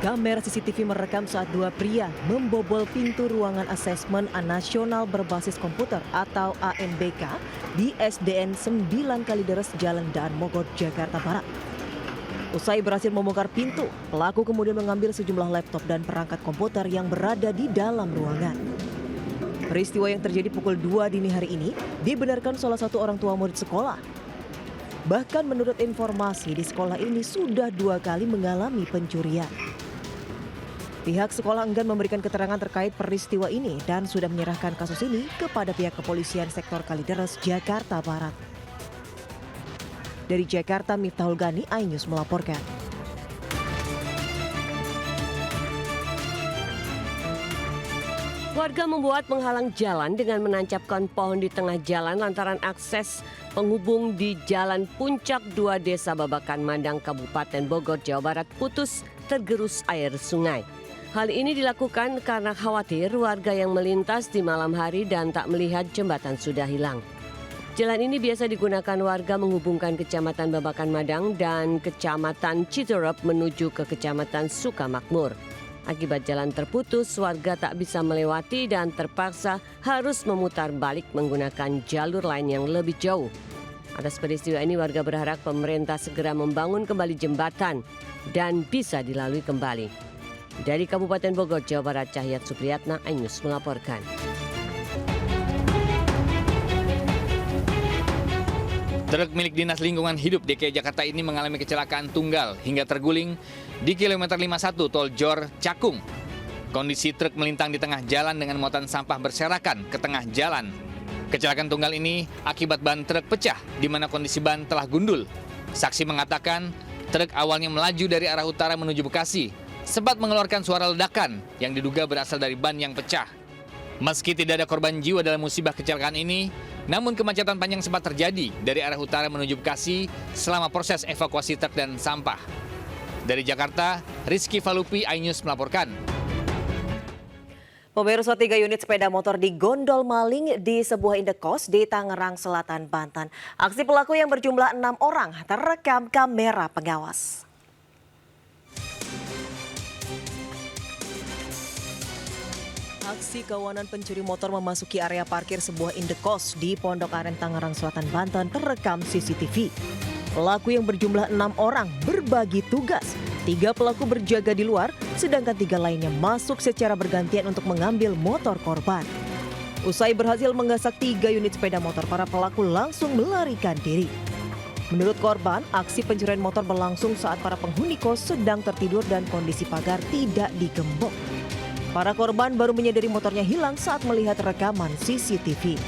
Kamera CCTV merekam saat dua pria membobol pintu ruangan asesmen nasional berbasis komputer atau ANBK di SDN 9 Kalideres Jalan Daan Mogot, Jakarta Barat. Usai berhasil membongkar pintu, pelaku kemudian mengambil sejumlah laptop dan perangkat komputer yang berada di dalam ruangan. Peristiwa yang terjadi pukul 2 dini hari ini dibenarkan salah satu orang tua murid sekolah. Bahkan menurut informasi di sekolah ini sudah 2 kali mengalami pencurian. Pihak sekolah enggan memberikan keterangan terkait peristiwa ini dan sudah menyerahkan kasus ini kepada pihak kepolisian sektor Kalideres, Jakarta Barat. Dari Jakarta, Miftahul Gani, iNews melaporkan. Warga membuat penghalang jalan dengan menancapkan pohon di tengah jalan lantaran akses penghubung di Jalan Puncak 2 Desa Babakan Mandang, Kabupaten Bogor, Jawa Barat putus tergerus air sungai. Hal ini dilakukan karena khawatir warga yang melintas di malam hari dan tak melihat jembatan sudah hilang. Jalan ini biasa digunakan warga menghubungkan Kecamatan Babakan Madang dan Kecamatan Citerep menuju ke Kecamatan Sukamakmur. Akibat jalan terputus, warga tak bisa melewati dan terpaksa harus memutar balik menggunakan jalur lain yang lebih jauh. Atas peristiwa ini warga berharap pemerintah segera membangun kembali jembatan dan bisa dilalui kembali. Dari Kabupaten Bogor, Jawa Barat, Cahyat Supriyatna, iNews melaporkan. Truk milik Dinas Lingkungan Hidup DKI Jakarta ini mengalami kecelakaan tunggal hingga terguling di kilometer 51 Tol Jor Cakung. Kondisi truk melintang di tengah jalan dengan muatan sampah berserakan ke tengah jalan. Kecelakaan tunggal ini akibat ban truk pecah di mana kondisi ban telah gundul. Saksi mengatakan truk awalnya melaju dari arah utara menuju Bekasi, sempat mengeluarkan suara ledakan yang diduga berasal dari ban yang pecah. Meski tidak ada korban jiwa dalam musibah kecelakaan ini, namun kemacetan panjang sempat terjadi dari arah utara menuju Bekasi selama proses evakuasi truk dan sampah. Dari Jakarta, Rizky Falupi, iNews melaporkan. Pemirsa, 3 unit sepeda motor digondol maling di sebuah indekos di Tangerang Selatan, Banten. Aksi pelaku yang berjumlah 6 orang terekam kamera pengawas. Aksi kawanan pencuri motor memasuki area parkir sebuah indekos di Pondok Aren, Tangerang Selatan, Banten terekam CCTV. Pelaku yang berjumlah 6 orang berbagi tugas. 3 pelaku berjaga di luar, sedangkan 3 lainnya masuk secara bergantian untuk mengambil motor korban. Usai berhasil menggasak 3 unit sepeda motor, para pelaku langsung melarikan diri. Menurut korban, aksi pencurian motor berlangsung saat para penghuni kos sedang tertidur dan kondisi pagar tidak digembok. Para korban baru menyadari motornya hilang saat melihat rekaman CCTV.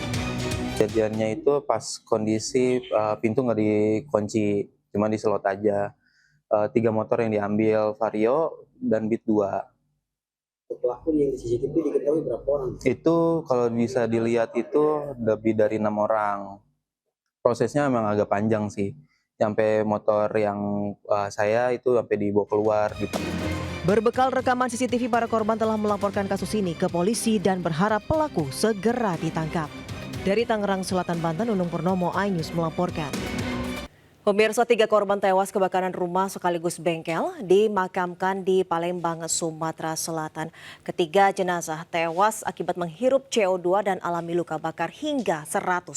Kejadiannya itu pas kondisi pintu nggak dikunci, cuma diselot aja. 3 motor yang diambil, Vario dan Beat 2. Pelaku yang di CCTV diketahui berapa orang? Itu kalau bisa dilihat itu lebih dari 6 orang. Prosesnya memang agak panjang sih. Sampai motor yang saya itu sampai dibawa keluar gitu. Berbekal rekaman CCTV, para korban telah melaporkan kasus ini ke polisi dan berharap pelaku segera ditangkap. Dari Tangerang Selatan, Banten, Nunung Purnomo, iNews melaporkan. Pemirsa, 3 korban tewas kebakaran rumah sekaligus bengkel dimakamkan di Palembang, Sumatera Selatan. Ketiga jenazah tewas akibat menghirup CO2 dan alami luka bakar hingga 100%.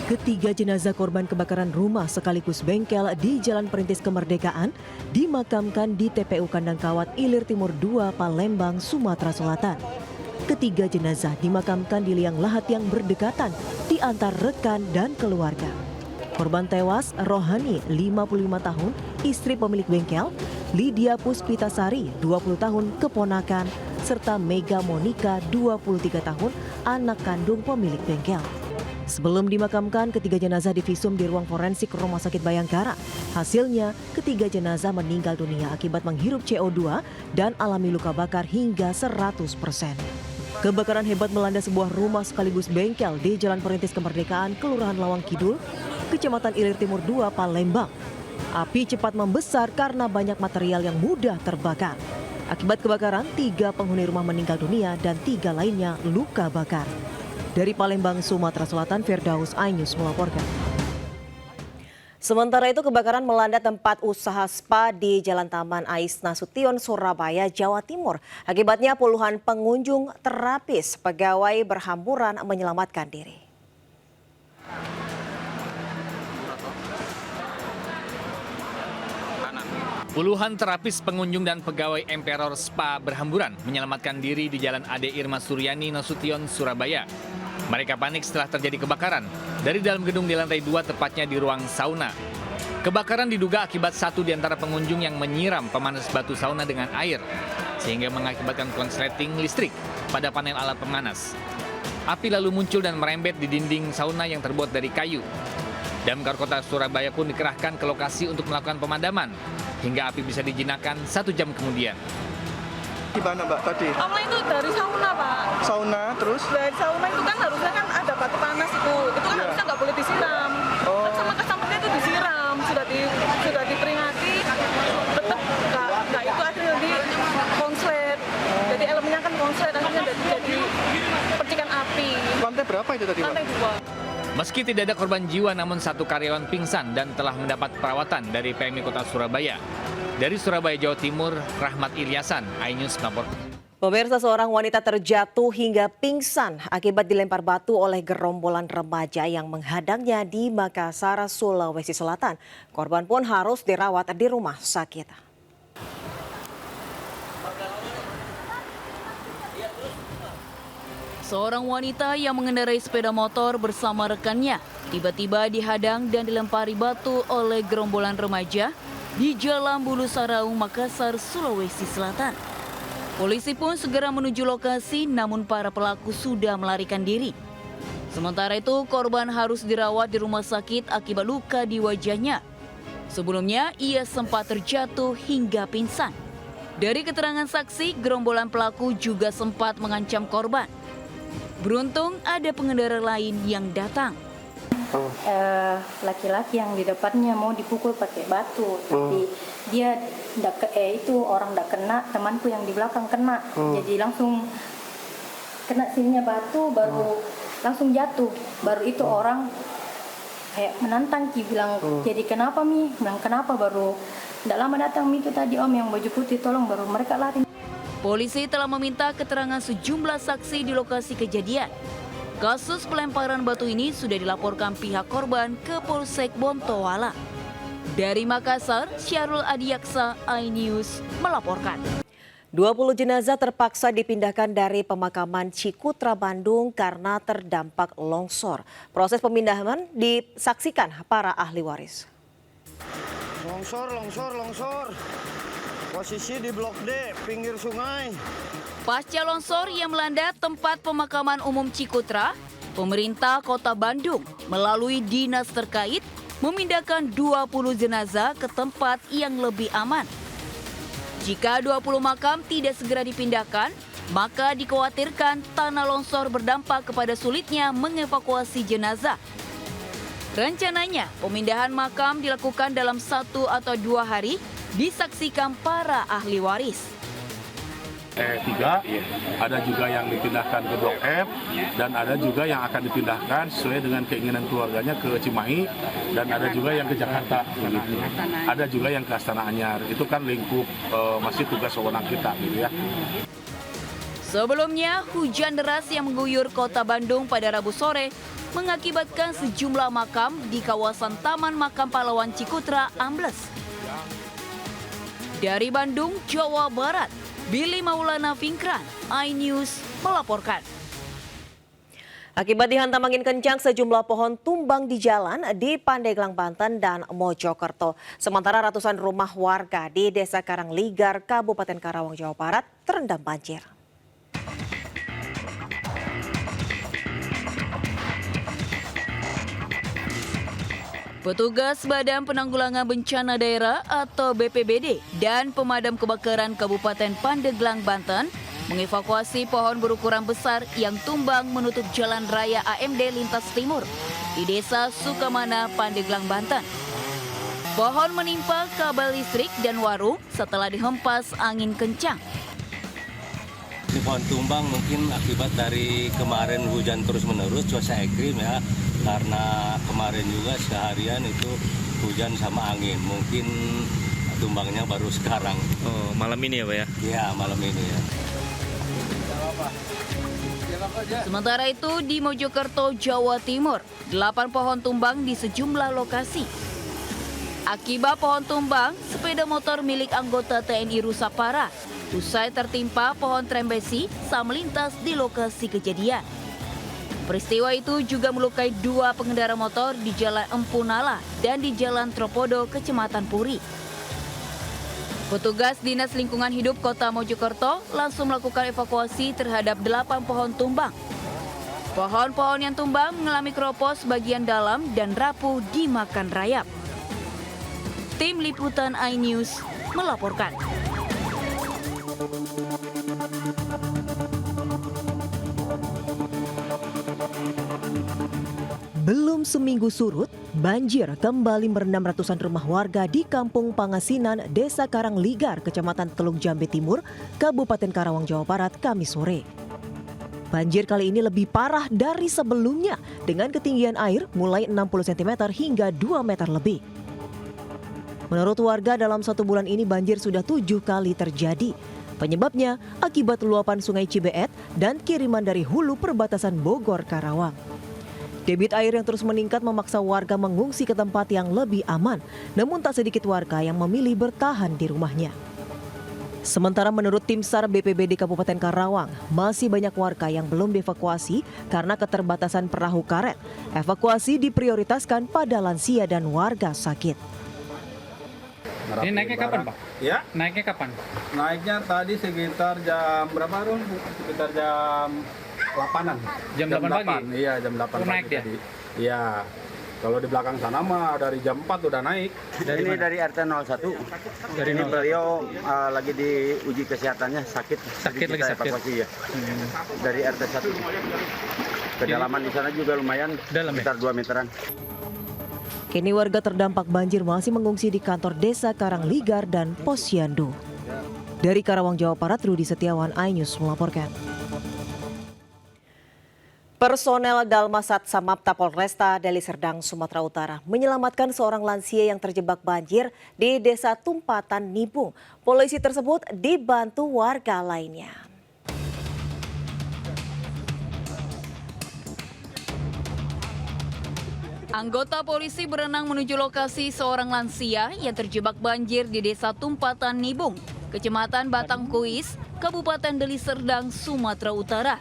Ketiga jenazah korban kebakaran rumah sekaligus bengkel di Jalan Perintis Kemerdekaan dimakamkan di TPU Kandang Kawat, Ilir Timur 2, Palembang, Sumatera Selatan. Ketiga jenazah dimakamkan di liang lahat yang berdekatan di antar rekan dan keluarga. Korban tewas Rohani, 55 tahun, istri pemilik bengkel, Lydia Puspitasari, 20 tahun, keponakan, serta Mega Monika, 23 tahun, anak kandung pemilik bengkel. Sebelum dimakamkan, ketiga jenazah divisum di ruang forensik Rumah Sakit Bayangkara. Hasilnya, ketiga jenazah meninggal dunia akibat menghirup CO2 dan alami luka bakar hingga 100%. Kebakaran hebat melanda sebuah rumah sekaligus bengkel di Jalan Perintis Kemerdekaan, Kelurahan Lawang Kidul, Kecamatan Ilir Timur 2, Palembang. Api cepat membesar karena banyak material yang mudah terbakar. Akibat kebakaran, 3 penghuni rumah meninggal dunia dan 3 lainnya luka bakar. Dari Palembang, Sumatera Selatan, Firdaus, iNews melaporkan. Sementara itu kebakaran melanda tempat usaha spa di Jalan Taman Ais Nasution, Surabaya, Jawa Timur. Akibatnya puluhan pengunjung terapis, pegawai berhamburan menyelamatkan diri. Puluhan terapis pengunjung dan pegawai Emperor Spa berhamburan menyelamatkan diri di Jalan Ade Irma Suryani Nasution, Surabaya. Mereka panik setelah terjadi kebakaran dari dalam gedung di lantai 2, tepatnya di ruang sauna. Kebakaran diduga akibat satu di antara pengunjung yang menyiram pemanas batu sauna dengan air, sehingga mengakibatkan konsleting listrik pada panel alat pemanas. Api lalu muncul dan merembet di dinding sauna yang terbuat dari kayu. Damkar Kota Surabaya pun dikerahkan ke lokasi untuk melakukan pemadaman, hingga api bisa dijinakkan 1 jam kemudian. Di mana Mbak tadi? Awalnya itu dari sauna Pak. Sauna terus? Dari sauna itu kan harusnya kan ada batu panas itu kan harusnya nggak boleh disiram. Oh. Kan sama customernya itu disiram, sudah diperingati, tetap nggak itu akhirnya di konslet. Jadi elemennya kan konslet, akhirnya jadi percikan api. Lantai berapa itu tadi Mbak? Lantai 2. Meski tidak ada korban jiwa, namun satu karyawan pingsan dan telah mendapat perawatan dari PMI Kota Surabaya. Dari Surabaya, Jawa Timur, Rahmat Ilyasan, iNews melaporkan. Pemirsa, seorang wanita terjatuh hingga pingsan akibat dilempar batu oleh gerombolan remaja yang menghadangnya di Makassar, Sulawesi Selatan. Korban pun harus dirawat di rumah sakit. Seorang wanita yang mengendarai sepeda motor bersama rekannya tiba-tiba dihadang dan dilempari batu oleh gerombolan remaja di Jalan Bulu Saraung, Makassar, Sulawesi Selatan. Polisi pun segera menuju lokasi, namun para pelaku sudah melarikan diri. Sementara itu, korban harus dirawat di rumah sakit akibat luka di wajahnya. Sebelumnya, ia sempat terjatuh hingga pingsan. Dari keterangan saksi, gerombolan pelaku juga sempat mengancam korban. Beruntung ada pengendara lain yang datang. Laki-laki yang di depannya mau dipukul pakai batu, tapi dia itu orang tidak kena, temanku yang di belakang kena, jadi langsung kena sininya batu, baru langsung jatuh. Baru itu orang kayak menantang bilang, jadi kenapa Mi? Bilang kenapa, baru tidak lama datang Mi itu tadi Om yang baju putih, tolong, baru mereka lari. Polisi telah meminta keterangan sejumlah saksi di lokasi kejadian. Kasus pelemparan batu ini sudah dilaporkan pihak korban ke Polsek Bontoala. Dari Makassar, Syahrul Adiyaksa, iNews melaporkan. 20 jenazah terpaksa dipindahkan dari pemakaman Cikutra, Bandung karena terdampak longsor. Proses pemindahan disaksikan para ahli waris. Longsor. Posisi di Blok D, pinggir sungai. Pasca longsor yang melanda tempat pemakaman umum Cikutra, pemerintah Kota Bandung melalui dinas terkait memindahkan 20 jenazah ke tempat yang lebih aman. Jika 20 makam tidak segera dipindahkan, maka dikhawatirkan tanah longsor berdampak kepada sulitnya mengevakuasi jenazah. Rencananya, pemindahan makam dilakukan dalam 1 atau 2 hari, disaksikan para ahli waris. 3, ada juga yang dipindahkan ke Blok F, dan ada juga yang akan dipindahkan sesuai dengan keinginan keluarganya ke Cimahi, dan ada juga yang ke Jakarta. Gitu. Ada juga yang ke Astana Anyar. Itu kan lingkup masih tugas wewenang kita, gitu ya. Sebelumnya, hujan deras yang mengguyur Kota Bandung pada Rabu sore mengakibatkan sejumlah makam di kawasan Taman Makam Pahlawan Cikutra ambles. Dari Bandung, Jawa Barat, Billy Maulana Fikran, iNews melaporkan. Akibat dihantam angin kencang, sejumlah pohon tumbang di jalan di Pandeglang, Banten dan Mojokerto. Sementara ratusan rumah warga di Desa Karangligar, Kabupaten Karawang, Jawa Barat terendam banjir. Petugas Badan Penanggulangan Bencana Daerah atau BPBD dan Pemadam Kebakaran Kabupaten Pandeglang, Banten mengevakuasi pohon berukuran besar yang tumbang menutup jalan raya AMD lintas timur di Desa Sukamana, Pandeglang, Banten. Pohon menimpa kabel listrik dan warung setelah dihempas angin kencang. Ini pohon tumbang mungkin akibat dari kemarin hujan terus-menerus, cuaca ekstrim ya. Karena kemarin juga seharian itu hujan sama angin. Mungkin tumbangnya baru sekarang. Oh, malam ini ya Pak ya? Iya, malam ini ya. Sementara itu di Mojokerto, Jawa Timur, 8 pohon tumbang di sejumlah lokasi. Akibat pohon tumbang, sepeda motor milik anggota TNI rusak parah. Usai tertimpa pohon trembesi saat melintas di lokasi kejadian. Peristiwa itu juga melukai 2 pengendara motor di Jalan Empu Nala dan di Jalan Tropodo, Kecamatan Puri. Petugas Dinas Lingkungan Hidup Kota Mojokerto langsung melakukan evakuasi terhadap 8 pohon tumbang. Pohon-pohon yang tumbang mengalami keropos bagian dalam dan rapuh dimakan rayap. Tim Liputan iNews melaporkan. Belum seminggu surut, banjir kembali merendam ratusan rumah warga di Kampung Pangasinan, Desa Karangligar, Kecamatan Teluk Jambe Timur, Kabupaten Karawang, Jawa Barat, Kamis sore. Banjir kali ini lebih parah dari sebelumnya dengan ketinggian air mulai 60 cm hingga 2 meter lebih. Menurut warga, dalam 1 bulan ini banjir sudah 7 kali terjadi. Penyebabnya akibat luapan Sungai Cibeet dan kiriman dari hulu perbatasan Bogor Karawang. Debit air yang terus meningkat memaksa warga mengungsi ke tempat yang lebih aman, namun tak sedikit warga yang memilih bertahan di rumahnya. Sementara menurut tim SAR BPBD Kabupaten Karawang, masih banyak warga yang belum dievakuasi karena keterbatasan perahu karet. Evakuasi diprioritaskan pada lansia dan warga sakit. Ini naiknya kapan, Pak? Ya? Naiknya kapan? Naiknya tadi sekitar jam berapa, Ron? Sekitar jam 8-an. Jam 8 pagi? Iya, jam 8 pagi naik dia? tadi. Iya. Kalau di belakang sana mah dari jam 4 udah naik. Ini dari RT 01. Dari ini beliau lagi diuji kesehatannya, sakit. Sakit lagi sakit. Evakuasi ya. Dari RT 1. Kedalaman di sana juga lumayan, dalam sekitar 2 meteran. Kini warga terdampak banjir masih mengungsi di kantor Desa Karangligar dan Posyandu. Dari Karawang, Jawa Barat, Rudi Setiawan, iNews melaporkan. Personel Dalmasat Samapta Polresta Deli Serdang, Sumatera Utara menyelamatkan seorang lansia yang terjebak banjir di Desa Tumpatan, Nibung. Polisi tersebut dibantu warga lainnya. Anggota polisi berenang menuju lokasi seorang lansia yang terjebak banjir di Desa Tumpatan, Nibung, Kecamatan Batangkuis, Kabupaten Deli Serdang, Sumatera Utara.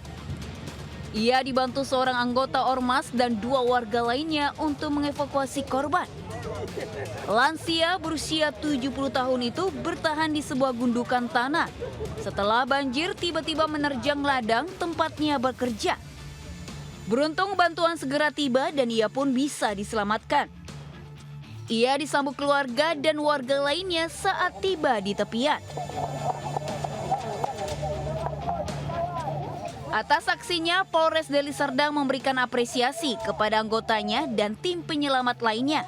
Ia dibantu seorang anggota ormas dan 2 warga lainnya untuk mengevakuasi korban. Lansia berusia 70 tahun itu bertahan di sebuah gundukan tanah setelah banjir tiba-tiba menerjang ladang tempatnya bekerja. Beruntung bantuan segera tiba dan ia pun bisa diselamatkan. Ia disambut keluarga dan warga lainnya saat tiba di tepian. Atas aksinya, Polres Deli Serdang memberikan apresiasi kepada anggotanya dan tim penyelamat lainnya.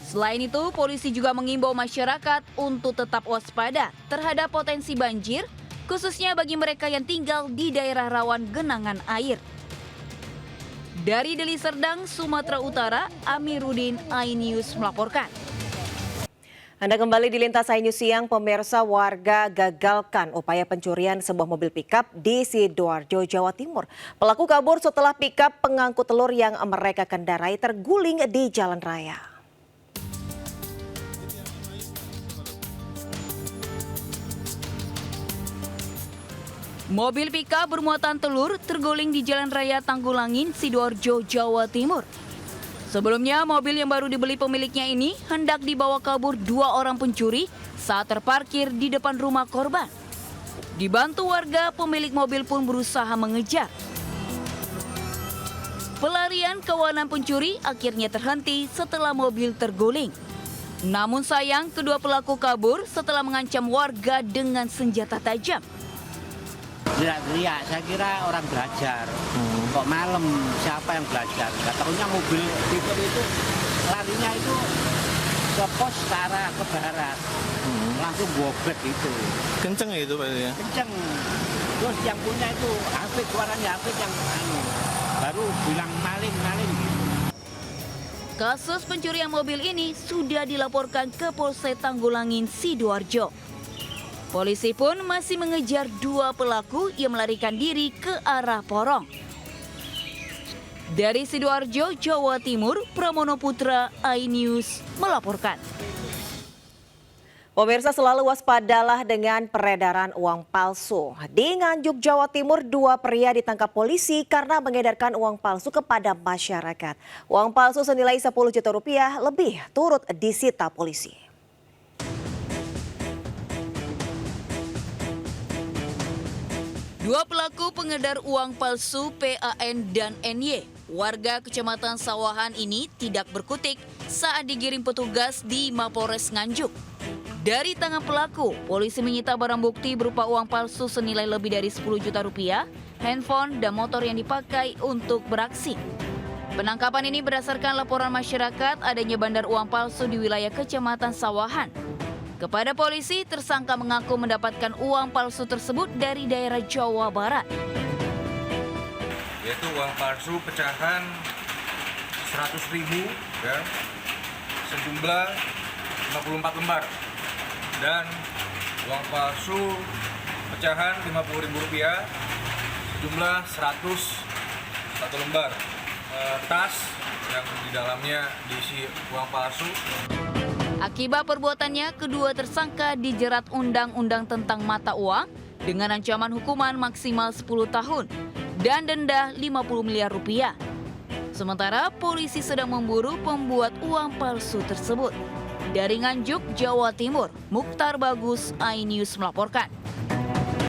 Selain itu, polisi juga mengimbau masyarakat untuk tetap waspada terhadap potensi banjir, khususnya bagi mereka yang tinggal di daerah rawan genangan air. Dari Deli Serdang, Sumatera Utara, Amiruddin, iNews melaporkan. Anda kembali di Lintas iNews Siang, pemirsa. Warga gagalkan upaya pencurian sebuah mobil pickup di Sidoarjo, Jawa Timur. Pelaku kabur setelah pickup pengangkut telur yang mereka kendarai terguling di jalan raya. Mobil pickup bermuatan telur terguling di Jalan Raya Tanggulangin, Sidoarjo, Jawa Timur. Sebelumnya, mobil yang baru dibeli pemiliknya ini hendak dibawa kabur 2 orang pencuri saat terparkir di depan rumah korban. Dibantu warga, pemilik mobil pun berusaha mengejar. Pelarian kawanan pencuri akhirnya terhenti setelah mobil terguling. Namun sayang, kedua pelaku kabur setelah mengancam warga dengan senjata tajam. Teriak-teriak, saya kira orang belajar. Kok malam, siapa yang belajar? Gak tahunya mobil pickup itu larinya itu ke pos ke arah ke barat. Langsung bobet itu. Kenceng ya itu Pak ya? Kenceng. Terus yang punya itu Hafid, suaranya Hafid yang baru bilang maling. Kasus pencurian mobil ini sudah dilaporkan ke Polsek Tanggulangin, Sidoarjo. Polisi pun masih mengejar 2 pelaku yang melarikan diri ke arah Porong. Dari Sidoarjo, Jawa Timur, Pramono Putra, iNews melaporkan. Pemirsa, selalu waspadalah dengan peredaran uang palsu. Di Nganjuk, Jawa Timur, 2 pria ditangkap polisi karena mengedarkan uang palsu kepada masyarakat. Uang palsu senilai 10 juta rupiah lebih turut disita polisi. Dua pelaku pengedar uang palsu PAN dan NY, warga Kecamatan Sawahan ini tidak berkutik saat digiring petugas di Mapolres Nganjuk. Dari tangan pelaku, polisi menyita barang bukti berupa uang palsu senilai lebih dari 10 juta rupiah, handphone, dan motor yang dipakai untuk beraksi. Penangkapan ini berdasarkan laporan masyarakat adanya bandar uang palsu di wilayah Kecamatan Sawahan. Kepada polisi, tersangka mengaku mendapatkan uang palsu tersebut dari daerah Jawa Barat. Yaitu uang palsu pecahan 100.000 ya, sejumlah 54 lembar. Dan uang palsu pecahan Rp50.000 sejumlah 101 lembar. Tas yang di dalamnya diisi uang palsu. Akibat perbuatannya, kedua tersangka dijerat Undang-Undang tentang Mata Uang dengan ancaman hukuman maksimal 10 tahun dan denda Rp50 miliar. Sementara polisi sedang memburu pembuat uang palsu tersebut. Dari Nganjuk, Jawa Timur, Mukhtar Bagus, iNews melaporkan.